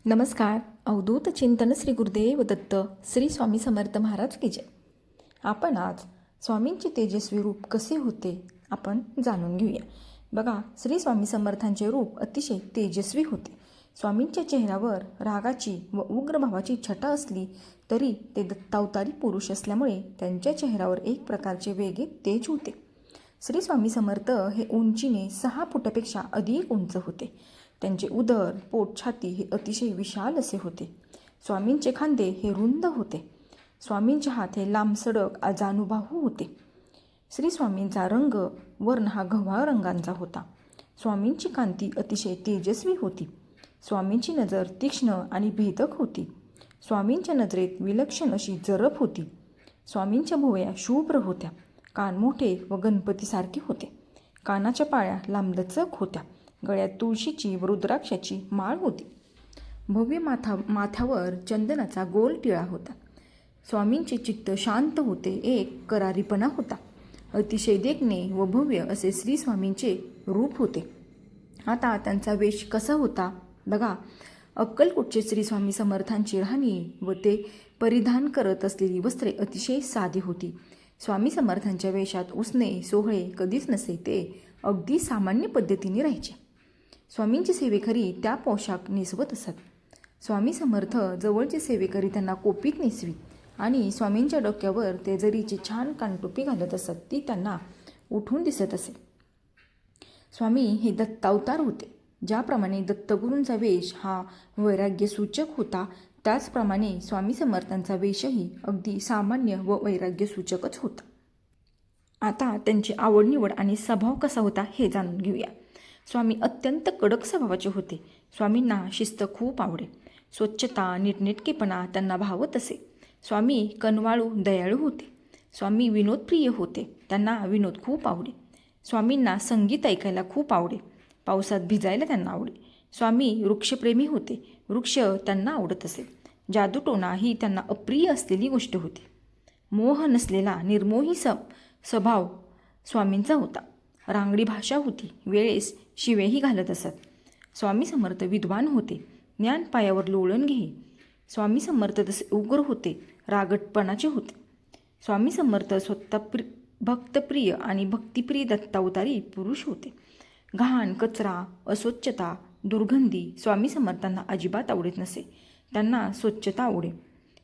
नमस्कार. अवधूत चिंतन श्री गुरुदेव दत्त श्री स्वामी समर्थ महाराज की जय. आपण आज स्वामींचे तेजस्वी रूप कसे होते आपण जाणून घेऊया. बघा, श्री स्वामी समर्थांचे रूप अतिशय तेजस्वी होते. स्वामींच्या चेहऱ्यावर रागाची व उग्र भावाची छटा असली तरी ते दत्तावतारी पुरुष असल्यामुळे त्यांच्या चेहऱ्यावर एक प्रकारचे वेगळे तेज होते. श्री स्वामी समर्थ हे उंचीने 6 फुटापेक्षा अधिक उंच होते. त्यांचे उदर, पोट, छाती हे अतिशय विशाल असे होते. स्वामींचे खांदे हे रुंद होते. स्वामींचे हात हे लांबसडक जानुबाहू होते. श्री स्वामींचा वर्ण हा गव्हाळ रंगांचा होता. स्वामींची कांती अतिशय तेजस्वी होती. स्वामींची नजर तीक्ष्ण आणि भेदक होती. स्वामींच्या नजरेत विलक्षण अशी जरब होती. स्वामींच्या भुवया शुभ्र होत्या. कान मोठे व गणपतीसारखे होते. कानाच्या पाळ्या लांबलचक होत्या. गळ्यात तुळशीची व रुद्राक्षाची माळ होती. भव्य माथ्यावर चंदनाचा गोल टिळा होता. स्वामींचे चित्त शांत होते. एक करारीपणा होता. अतिशय देखणे व भव्य असे श्री स्वामींचे रूप होते. आता त्यांचा वेश कसा होता बघा. अक्कलकोटचे श्री स्वामी समर्थांची राहणी व ते परिधान करत असलेली वस्त्रे अतिशय साधी होती. स्वामी समर्थांच्या वेशात उसने सोहळे कधीच नसे. ते अगदी सामान्य पद्धतीने राहायचे. स्वामींची सेवेकरी त्या पोशाख नेसवत असत. स्वामी समर्थ जवळचे सेवेकरी त्यांना कोपीत नेसवीत आणि स्वामींच्या डोक्यावर ते जरीची छान कानटोपी घालत असत. ती त्यांना उठून दिसत असे. स्वामी हे दत्तावतार होते. ज्याप्रमाणे दत्तगुरूंचा वेश हा वैराग्यसूचक होता, त्याचप्रमाणे स्वामी समर्थांचा वेशही अगदी सामान्य व वैराग्यसूचकच होता. आता त्यांची आवड निवड आणि स्वभाव कसा होता हे जाणून घेऊया. स्वामी अत्यंत कडक स्वभावाचे होते. स्वामींना शिस्त खूप आवडे. स्वच्छता, नीटनेटकेपणा त्यांना भावत असे. स्वामी कनवाळू दयाळू होते. स्वामी विनोदप्रिय होते. त्यांना विनोद खूप आवडे. स्वामींना संगीत ऐकायला खूप आवडे. पावसात भिजायला त्यांना आवडे. स्वामी वृक्षप्रेमी होते. वृक्ष त्यांना आवडत असे. जादूटोणा ही त्यांना अप्रिय असलेली गोष्ट होती. मोह नसलेला निर्मोही स्वभाव स्वामींचा होता. रांगडी भाषा होती. वेळेस शिवेही घालत असत. स्वामी समर्थ विद्वान होते. ज्ञान पायावर लोळण घेई. स्वामी समर्थ तसे उग्र होते. रागटपणाचे होते. स्वामी समर्थ स्वतः भक्तप्रिय आणि भक्तिप्रिय दत्तावतारी पुरुष होते. घाण, कचरा, अस्वच्छता, दुर्गंधी स्वामी समर्थांना अजिबात आवडत नसे. त्यांना स्वच्छता आवडे.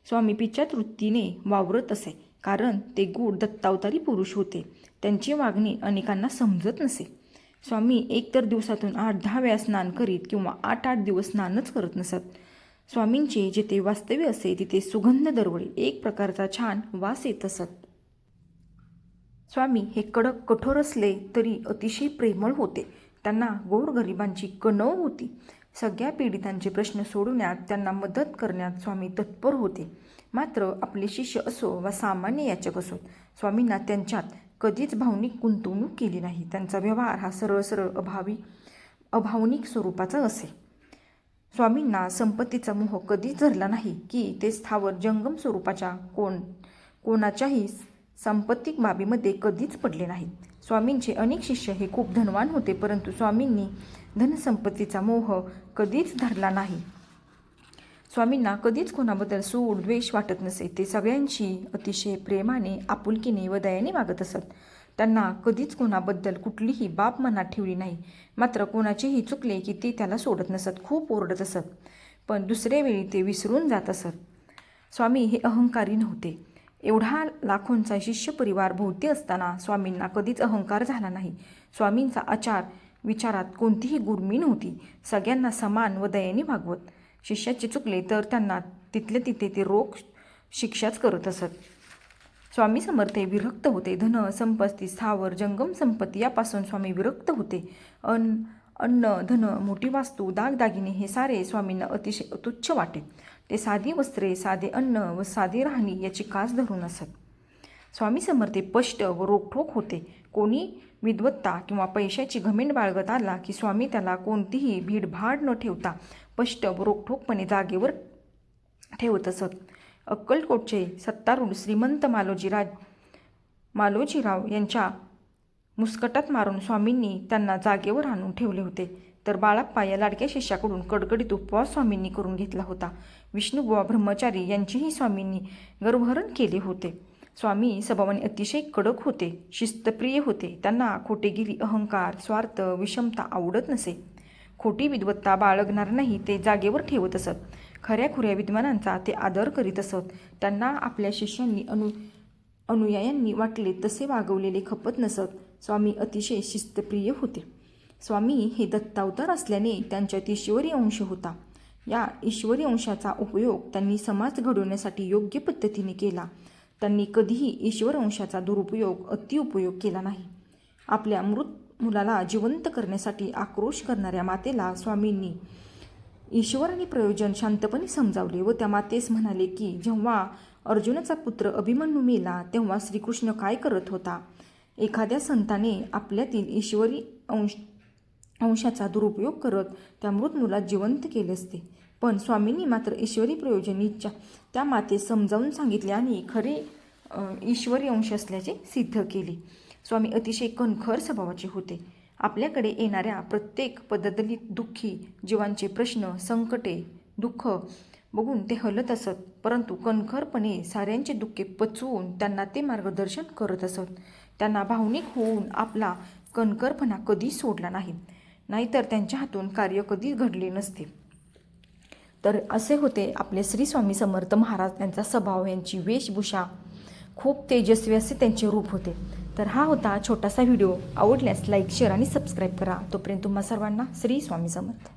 स्वामी पिच्यात वृत्तीने वावरत असे, कारण ते गूढ दत्तावतारी पुरुष होते. त्यांची वागणी अनेकांना समजत नसे. स्वामी एकतर दिवसातून 8-10 वेळा स्नान करीत किंवा 8-8 दिवस स्नानच करत नसत. स्वामींचे जिथे वास्तव्य असे तिथे सुगंध दरवळे एक प्रकारचा छान वास येत असत. स्वामी हे कडक कठोर असले तरी अतिशय प्रेमळ होते. त्यांना गोरगरिबांची कणव होती. सगळ्या पीडितांचे प्रश्न सोडवण्यात, त्यांना मदत करण्यात स्वामी तत्पर होते. मात्र आपले शिष्य असो वा सामान्य याचक असो, स्वामींना त्यांच्यात कधीच भावनिक गुंतवणूक केली नाही. त्यांचा व्यवहार हा सरळ सरळ अभावनिक स्वरूपाचा असे. स्वामींना संपत्तीचा मोह कधीच धरला नाही की ते स्थावर जंगम स्वरूपाच्या कोणाच्याही सांपत्तिक बाबीमध्ये कधीच पडले नाहीत. स्वामींचे अनेक शिष्य हे खूप धनवान होते, परंतु स्वामींनी धनसंपत्तीचा मोह कधीच धरला नाही. स्वामींना कधीच कोणाबद्दल सूड द्वेष वाटत नसे. ते सगळ्यांशी अतिशय प्रेमाने, आपुलकीने व दयाने वागत असत. त्यांना कधीच कोणाबद्दल कुठलीही बाब मनात ठेवली नाही. मात्र कोणाचेही चुकले की ते त्याला सोडत नसत. खूप ओरडत असत, पण दुसऱ्या वेळी ते विसरून जात असत. स्वामी हे अहंकारी नव्हते. एवढा लाखोंचा शिष्य परिवार भोवती असताना स्वामींना कधीच अहंकार झाला नाही. स्वामींचा आचार विचारात कोणतीही गुरमी नव्हती. सगळ्यांना समान व दयाने वागवत. शिष्याचे चुकले तर त्यांना तिथल्या तिथे ते रोख शिक्षाच करत असत. स्वामी समर्थ विरक्त होते. धन संपत्ती, स्थावर जंगम संपत्ती यापासून स्वामी विरक्त होते. अन्न, धन, मोठी वास्तू, दागदागिने हे सारे स्वामींना अतिशय तुच्छ वाटे. ते साधी वस्त्रे, साधे अन्न व साधी राहणी याची कास धरून असत. स्वामी समर्थ स्पष्ट व रोखठोक होते. कोणी विद्वत्ता किंवा पैशाची घमेंड बाळगत आला की स्वामी त्याला कोणतीही भीडभाड न ठेवता स्पष्ट व रोखठोकपणे जागेवर ठेवत असत. अक्कलकोटचे सत्तारूढ श्रीमंत मालोजीराव यांच्या मुस्कटात मारून स्वामींनी त्यांना जागेवर आणून ठेवले होते. तर बाळाप्पा या लाडक्या शिष्याकडून कडकडीत उपवास स्वामींनी करून घेतला होता. विष्णुबुवा ब्रह्मचारी यांचेही स्वामींनी गर्भहरण केले होते. स्वामी स्वभावाने अतिशय कडक होते, शिस्तप्रिय होते. त्यांना खोटेगिरी, अहंकार, स्वार्थ, विषमता आवडत नसे. खोटी विद्वत्ता बाळगणार नाही ते जागेवर ठेवत असत. खऱ्याखुऱ्या विद्वानांचा ते आदर करीत असत. त्यांना आपल्या शिष्यांनी अनुयायांनी वाटले तसे वागवलेले खपत नसत. स्वामी अतिशय शिस्तप्रिय होते. स्वामी हे दत्तावतार असल्याने त्यांच्यात ईश्वरी अंश होता. या ईश्वरी अंशाचा उपयोग त्यांनी समाज घडवण्यासाठी योग्य पद्धतीने केला. त्यांनी कधीही ईश्वर अंशाचा दुरुपयोग, अतिउपयोग केला नाही. आपल्या मृत मुलाला जिवंत करण्यासाठी आक्रोश करणाऱ्या मातेला स्वामींनी ईश्वराने प्रयोजन शांतपणे समजावले व त्या मातेस म्हणाले की जेव्हा अर्जुनाचा पुत्र अभिमन्यू मेला तेव्हा श्रीकृष्ण काय करत होता. एखाद्या संताने आपल्यातील ईश्वरी अंशाचा दुरुपयोग करत त्या मृत मुलाला जिवंत केले असते. पण स्वामींनी मात्र ईश्वरी प्रयोजनीच्या त्या मातेस समजावून सांगितले आणि खरे ईश्वरी अंश असल्याचे सिद्ध केले. स्वामी अतिशय कणखर स्वभावाचे होते. आपल्याकडे येणाऱ्या प्रत्येक पददलित दुःखी जीवांचे प्रश्न, संकटे, दुःख बघून ते हलत असत, परंतु कणखरपणे साऱ्यांचे दुःखे पचवून त्यांना ते मार्गदर्शन करत असत. त्यांना भावनिक होऊन आपला कणखरपणा कधी सोडला नाही, नाहीतर त्यांच्या हातून कार्य कधी घडले नसते. तर असे होते आपले श्री स्वामी समर्थ महाराज. त्यांचा स्वभाव, यांची वेशभूषा खूप तेजस्वी असे त्यांचे रूप होते. तर हा होता छोटासा व्हिडिओ. आवडल्यास लाईक, शेअर आणि सबस्क्राईब करा. तोपर्यंत तुम्हा सर्वांना श्री स्वामी समर्थ.